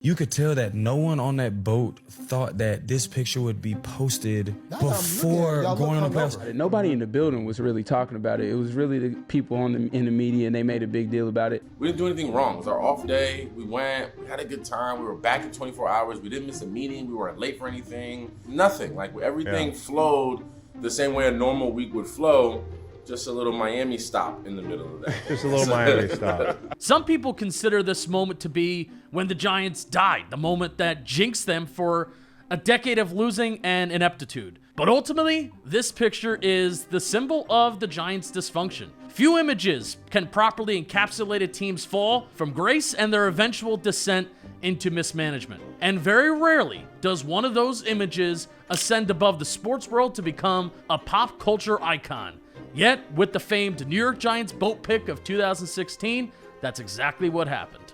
You could tell that no one on that boat thought that this picture would be posted before going on the playoffs. Nobody in the building was really talking about it. It was really the people in the media, and they made a big deal about it. We didn't do anything wrong. It was our off day. We went, we had a good time. We were back in 24 hours. We didn't miss a meeting. We weren't late for anything. Nothing. Like everything flowed the same way a normal week would flow. Just a little Miami stop in the middle of that. Just a little Miami stop. Some people consider this moment to be when the Giants died, the moment that jinxed them for a decade of losing and ineptitude. But ultimately, this picture is the symbol of the Giants' dysfunction. Few images can properly encapsulate a team's fall from grace and their eventual descent into mismanagement. And very rarely does one of those images ascend above the sports world to become a pop culture icon. Yet, with the famed New York Giants boat pick of 2016, that's exactly what happened.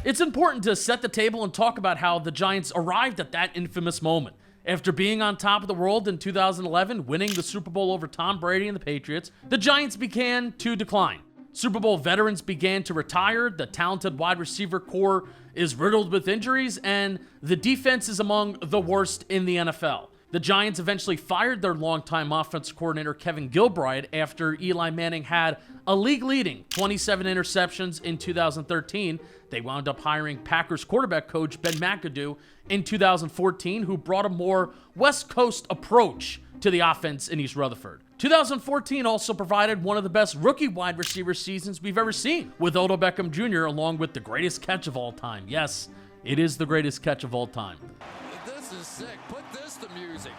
It's important to set the table and talk about how the Giants arrived at that infamous moment. After being on top of the world in 2011, winning the Super Bowl over Tom Brady and the Patriots, the Giants began to decline. Super Bowl veterans began to retire, the talented wide receiver core is riddled with injuries, and the defense is among the worst in the NFL. The Giants eventually fired their longtime offense coordinator Kevin Gilbride after Eli Manning had a league-leading 27 interceptions in 2013. They wound up hiring Packers quarterback coach Ben McAdoo in 2014, who brought a more West Coast approach to the offense in East Rutherford. 2014 also provided one of the best rookie wide receiver seasons we've ever seen, with Odell Beckham Jr. along with the greatest catch of all time. Yes, it is the greatest catch of all time. This is sick. Put this to music.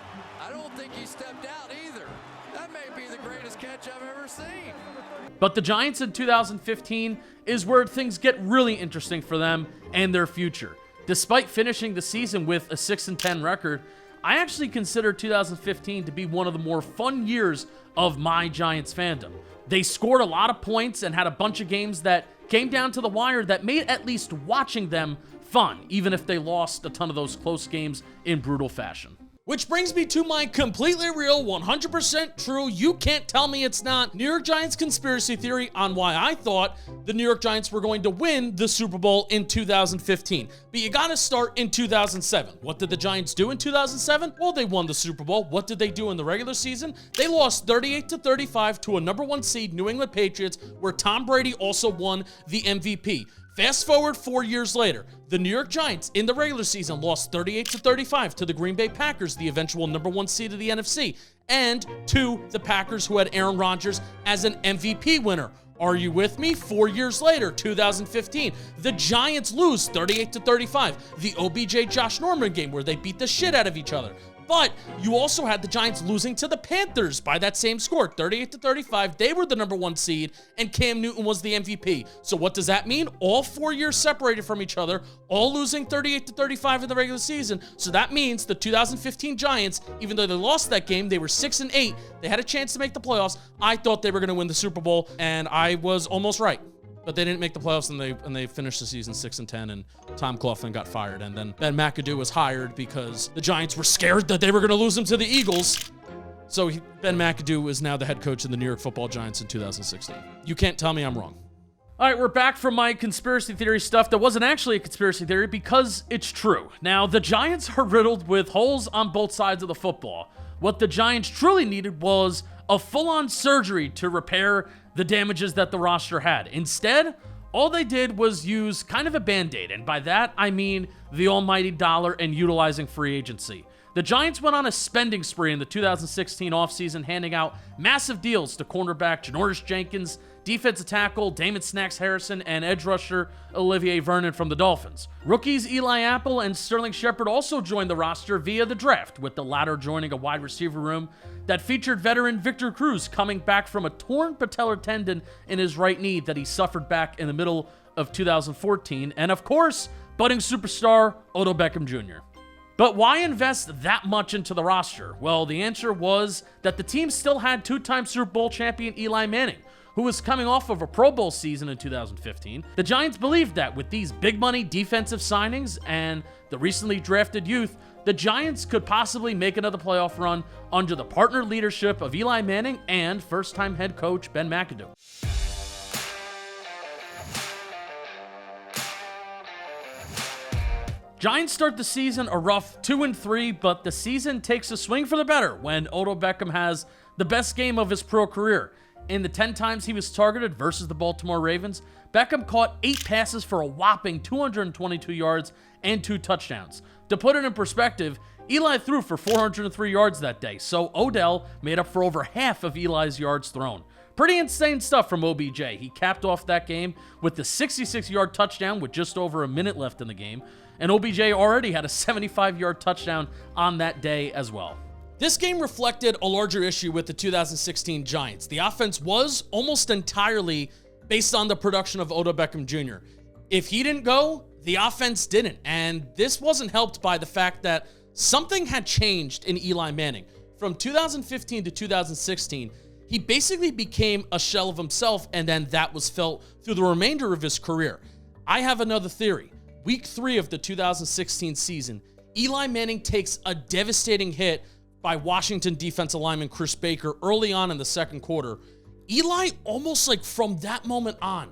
I don't think he stepped out either. That may be the greatest catch I've ever seen. But the Giants in 2015 is where things get really interesting for them and their future. Despite finishing the season with a 6-10 record, I actually consider 2015 to be one of the more fun years of my Giants fandom. They scored a lot of points and had a bunch of games that came down to the wire that made at least watching them fun, even if they lost a ton of those close games in brutal fashion. Which brings me to my completely real, 100% true, you can't tell me it's not, New York Giants conspiracy theory on why I thought the New York Giants were going to win the Super Bowl in 2015. But you gotta start in 2007. What did the Giants do in 2007? Well, they won the Super Bowl. What did they do in the regular season? They lost 38-35 to a number 1 seed New England Patriots, where Tom Brady also won the MVP. Fast forward 4 years later, the New York Giants in the regular season lost 38-35 to the Green Bay Packers, the eventual number 1 seed of the NFC, and to the Packers, who had Aaron Rodgers as an MVP winner. Are you with me? 4 years later, 2015, the Giants lose 38-35, the OBJ Josh Norman game where they beat the shit out of each other. But you also had the Giants losing to the Panthers by that same score, 38-35. They were the number 1 seed, and Cam Newton was the MVP. So what does that mean? All 4 years separated from each other, all losing 38-35 in the regular season. So that means the 2015 Giants, even though they lost that game, they were 6-8. They had a chance to make the playoffs. I thought they were going to win the Super Bowl, and I was almost right. But they didn't make the playoffs, and they finished the season 6-10, and Tom Coughlin got fired. And then Ben McAdoo was hired because the Giants were scared that they were going to lose him to the Eagles. So Ben McAdoo is now the head coach of the New York Football Giants in 2016. You can't tell me I'm wrong. All right, we're back from my conspiracy theory stuff that wasn't actually a conspiracy theory because it's true. Now, the Giants are riddled with holes on both sides of the football. What the Giants truly needed was a full-on surgery to repair the damages that the roster had. Instead, all they did was use kind of a band-aid, and by that I mean the almighty dollar and utilizing free agency. The Giants went on a spending spree in the 2016 offseason, handing out massive deals to cornerback Janoris Jenkins, defensive tackle Damon Snacks Harrison, and edge rusher Olivier Vernon from the Dolphins. Rookies Eli Apple and Sterling Shepard also joined the roster via the draft, with the latter joining a wide receiver room that featured veteran Victor Cruz coming back from a torn patellar tendon in his right knee that he suffered back in the middle of 2014, and of course, budding superstar Odell Beckham Jr. But why invest that much into the roster? Well, the answer was that the team still had 2-time Super Bowl champion Eli Manning, who was coming off of a Pro Bowl season in 2015. The Giants believed that with these big money defensive signings and the recently drafted youth, the Giants could possibly make another playoff run under the partner leadership of Eli Manning and first-time head coach Ben McAdoo. Giants start the season a rough 2-3, but the season takes a swing for the better when Odell Beckham has the best game of his pro career. In the 10 times he was targeted versus the Baltimore Ravens, Beckham caught 8 passes for a whopping 222 yards and 2 touchdowns. To put it in perspective, Eli threw for 403 yards that day, so Odell made up for over half of Eli's yards thrown. Pretty insane stuff from OBJ. He capped off that game with the 66-yard touchdown with just over a minute left in the game, and OBJ already had a 75-yard touchdown on that day as well. This game reflected a larger issue with the 2016 Giants. The offense was almost entirely based on the production of Odell Beckham Jr. If he didn't go, the offense didn't, and this wasn't helped by the fact that something had changed in Eli Manning. From 2015 to 2016, he basically became a shell of himself, and then that was felt through the remainder of his career. I have another theory. Week 3 of the 2016 season, Eli Manning takes a devastating hit by Washington defensive lineman Chris Baker early on in the second quarter. Eli, almost like from that moment on,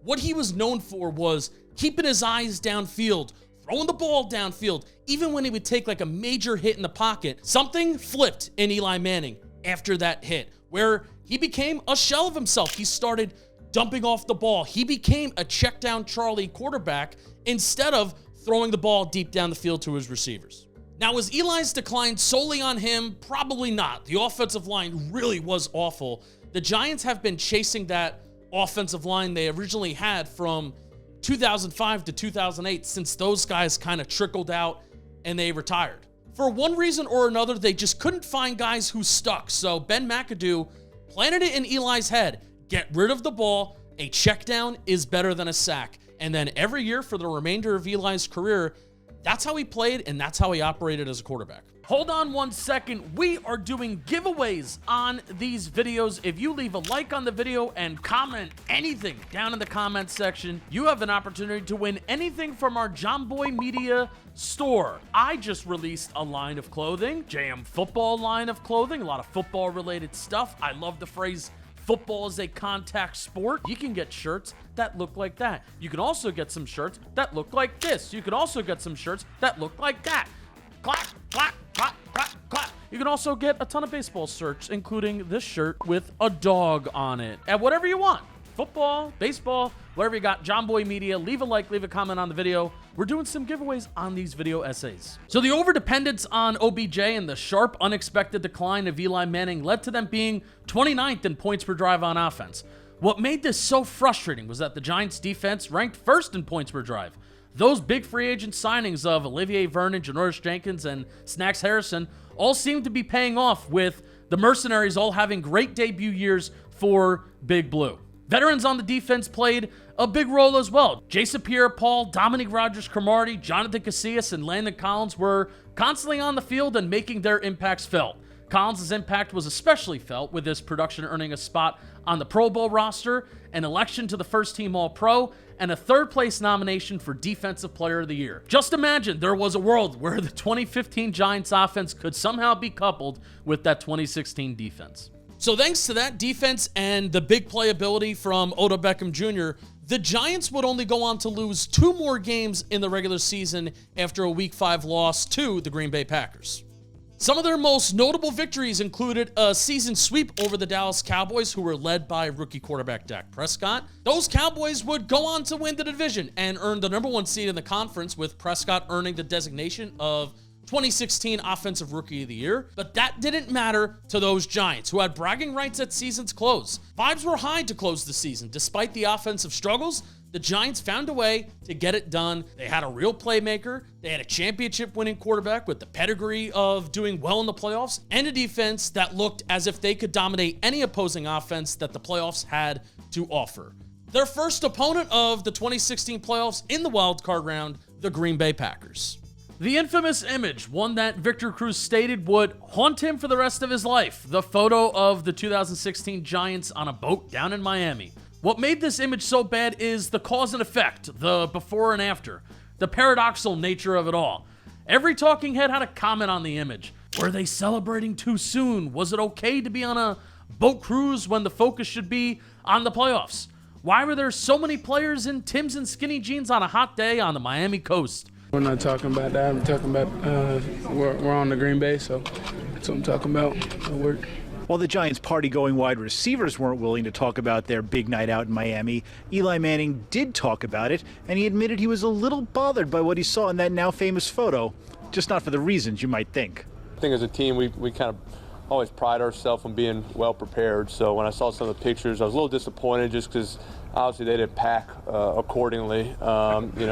what he was known for was keeping his eyes downfield, throwing the ball downfield. Even when he would take like a major hit in the pocket, something flipped in Eli Manning after that hit, where he became a shell of himself. He started dumping off the ball. He became a check down Charlie quarterback instead of throwing the ball deep down the field to his receivers. Now, was Eli's decline solely on him? Probably not. The offensive line really was awful. The Giants have been chasing that offensive line they originally had from 2005 to 2008 since those guys kind of trickled out and they retired. For one reason or another, they just couldn't find guys who stuck. So Ben McAdoo planted it in Eli's head. Get rid of the ball. A check down is better than a sack. And then every year for the remainder of Eli's career, that's how he played and that's how he operated as a quarterback. Hold on one second. We are doing giveaways on these videos. If you leave a like on the video and comment anything down in the comment section, you have an opportunity to win anything from our John Boy Media store. I just released a line of clothing, JM Football line of clothing, a lot of football related stuff. I love the phrase football is a contact sport. You can get shirts that look like that. You can also get some shirts that look like this. You can also get some shirts that look like that. Clap, clap, clap, clap, clap. You can also get a ton of baseball shirts, including this shirt with a dog on it. And whatever you want. Football, baseball, whatever you got. John Boy Media. Leave a like, leave a comment on the video. We're doing some giveaways on these video essays. So the overdependence on OBJ and the sharp, unexpected decline of Eli Manning led to them being 29th in points per drive on offense. What made this so frustrating was that the Giants defense ranked first in points per drive. Those big free agent signings of Olivier Vernon, Janoris Jenkins, and Snacks Harrison all seemed to be paying off, with the mercenaries all having great debut years for Big Blue. Veterans on the defense played a big role as well. Jason Pierre-Paul, Dominique Rodgers-Cromartie, Jonathan Casillas, and Landon Collins were constantly on the field and making their impacts felt. Collins' impact was especially felt, with his production earning a spot on the Pro Bowl roster, an election to the first-team All-Pro, and a third-place nomination for Defensive Player of the Year. Just imagine there was a world where the 2015 Giants offense could somehow be coupled with that 2016 defense. So thanks to that defense and the big playability from Odell Beckham Jr., the Giants would only go on to lose 2 more games in the regular season after a Week 5 loss to the Green Bay Packers. Some of their most notable victories included a season sweep over the Dallas Cowboys, who were led by rookie quarterback Dak Prescott. Those Cowboys would go on to win the division and earn the #1 seed in the conference, with Prescott earning the designation of 2016 Offensive Rookie of the Year. But that didn't matter to those Giants, who had bragging rights at season's close. Vibes were high to close the season. Despite the offensive struggles, the Giants found a way to get it done. They had a real playmaker. They had a championship-winning quarterback with the pedigree of doing well in the playoffs, and a defense that looked as if they could dominate any opposing offense that the playoffs had to offer. Their first opponent of the 2016 playoffs in the wild card round, the Green Bay Packers. The infamous image, one that Victor Cruz stated would haunt him for the rest of his life, the photo of the 2016 Giants on a boat down in Miami. What made this image so bad is the cause and effect, the before and after, the paradoxical nature of it all. Every talking head had a comment on the image. Were they celebrating too soon? Was it okay to be on a boat cruise when the focus should be on the playoffs? Why were there so many players in Timbs and skinny jeans on a hot day on the Miami coast? We're not talking about that. I'm talking about we're on the Green Bay, so that's what I'm talking about. It'll work. While the Giants' party-going wide receivers weren't willing to talk about their big night out in Miami, Eli Manning did talk about it, and he admitted he was a little bothered by what he saw in that now famous photo, just not for the reasons you might think. I think as a team, we kind of always pride ourselves on being well prepared. So when I saw some of the pictures, I was a little disappointed just because obviously they didn't pack accordingly. They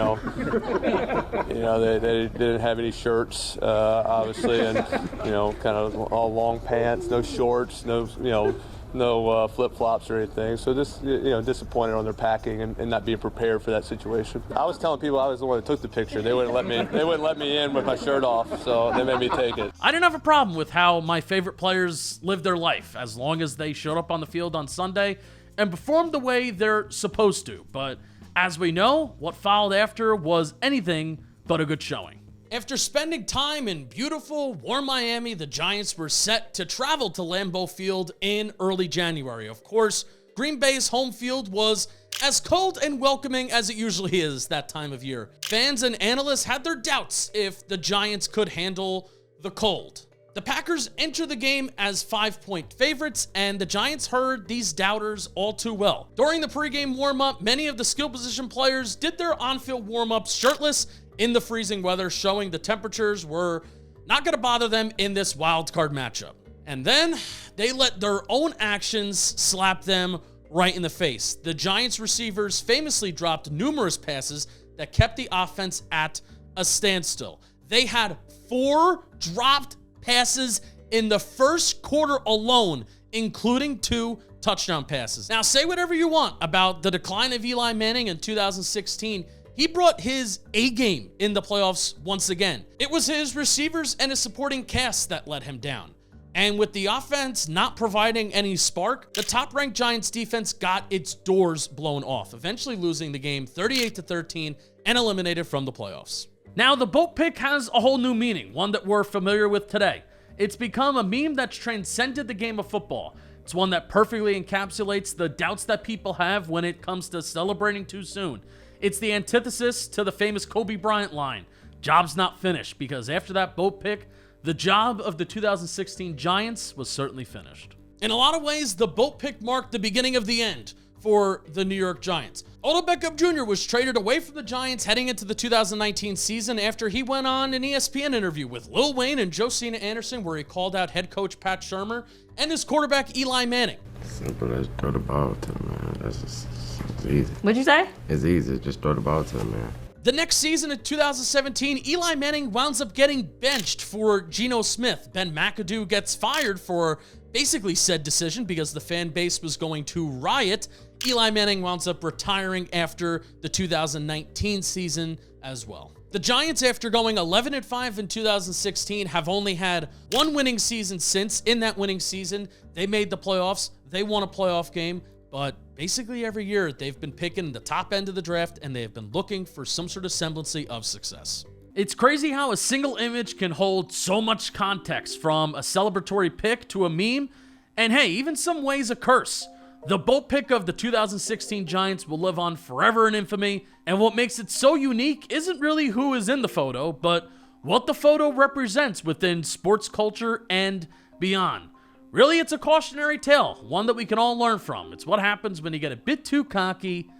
didn't have any shirts, obviously, and kind of all long pants, no shorts, no flip-flops or anything. So just disappointed on their packing and not being prepared for that situation. I was telling people I was the one that took the picture. They wouldn't let me in with my shirt off, so they made me take it. I didn't have a problem with how my favorite players lived their life as long as they showed up on the field on Sunday and performed the way they're supposed to. But as we know, what followed after was anything but a good showing. After spending time in beautiful, warm Miami, the Giants were set to travel to Lambeau Field in early January. Of course, Green Bay's home field was as cold and welcoming as it usually is that time of year. Fans and analysts had their doubts if the Giants could handle the cold. The Packers enter the game as 5-point favorites, and the Giants heard these doubters all too well. During the pregame warm-up, many of the skill position players did their on-field warm-ups shirtless in the freezing weather, showing the temperatures were not going to bother them in this wild card matchup. And then they let their own actions slap them right in the face. The Giants receivers famously dropped numerous passes that kept the offense at a standstill. They had 4 dropped passes in the first quarter alone, including 2 touchdown passes. Now, say whatever you want about the decline of Eli Manning in 2016. He brought his A game in the playoffs once again. It was his receivers and his supporting cast that let him down. And with the offense not providing any spark, the top-ranked Giants defense got its doors blown off, eventually losing the game 38-13 and eliminated from the playoffs. Now, the boat pick has a whole new meaning, one that we're familiar with today. It's become a meme that's transcended the game of football. It's one that perfectly encapsulates the doubts that people have when it comes to celebrating too soon. It's the antithesis to the famous Kobe Bryant line, "Job's not finished," because after that boat pick, the job of the 2016 Giants was certainly finished. In a lot of ways, the boat pick marked the beginning of the end for the New York Giants. Odell Beckham Jr. was traded away from the Giants heading into the 2019 season after he went on an ESPN interview with Lil Wayne and Josina Anderson where he called out head coach Pat Shurmur and his quarterback Eli Manning. Simple as throw the ball to him, man. That's just it's easy. What'd you say? It's easy. Just throw the ball to him, man. The next season in 2017, Eli Manning winds up getting benched for Geno Smith. Ben McAdoo gets fired for basically said decision because the fan base was going to riot. Eli Manning winds up retiring after the 2019 season as well. The Giants, after going 11-5 in 2016, have only had 1 winning season since. In that winning season, they made the playoffs. They won a playoff game. But basically every year, they've been picking the top end of the draft, and they have been looking for some sort of semblance of success. It's crazy how a single image can hold so much context, from a celebratory pick to a meme, and hey, even some ways a curse. The boat pick of the 2016 Giants will live on forever in infamy, and what makes it so unique isn't really who is in the photo, but what the photo represents within sports culture and beyond. Really, it's a cautionary tale, one that we can all learn from. It's what happens when you get a bit too cocky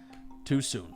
too soon.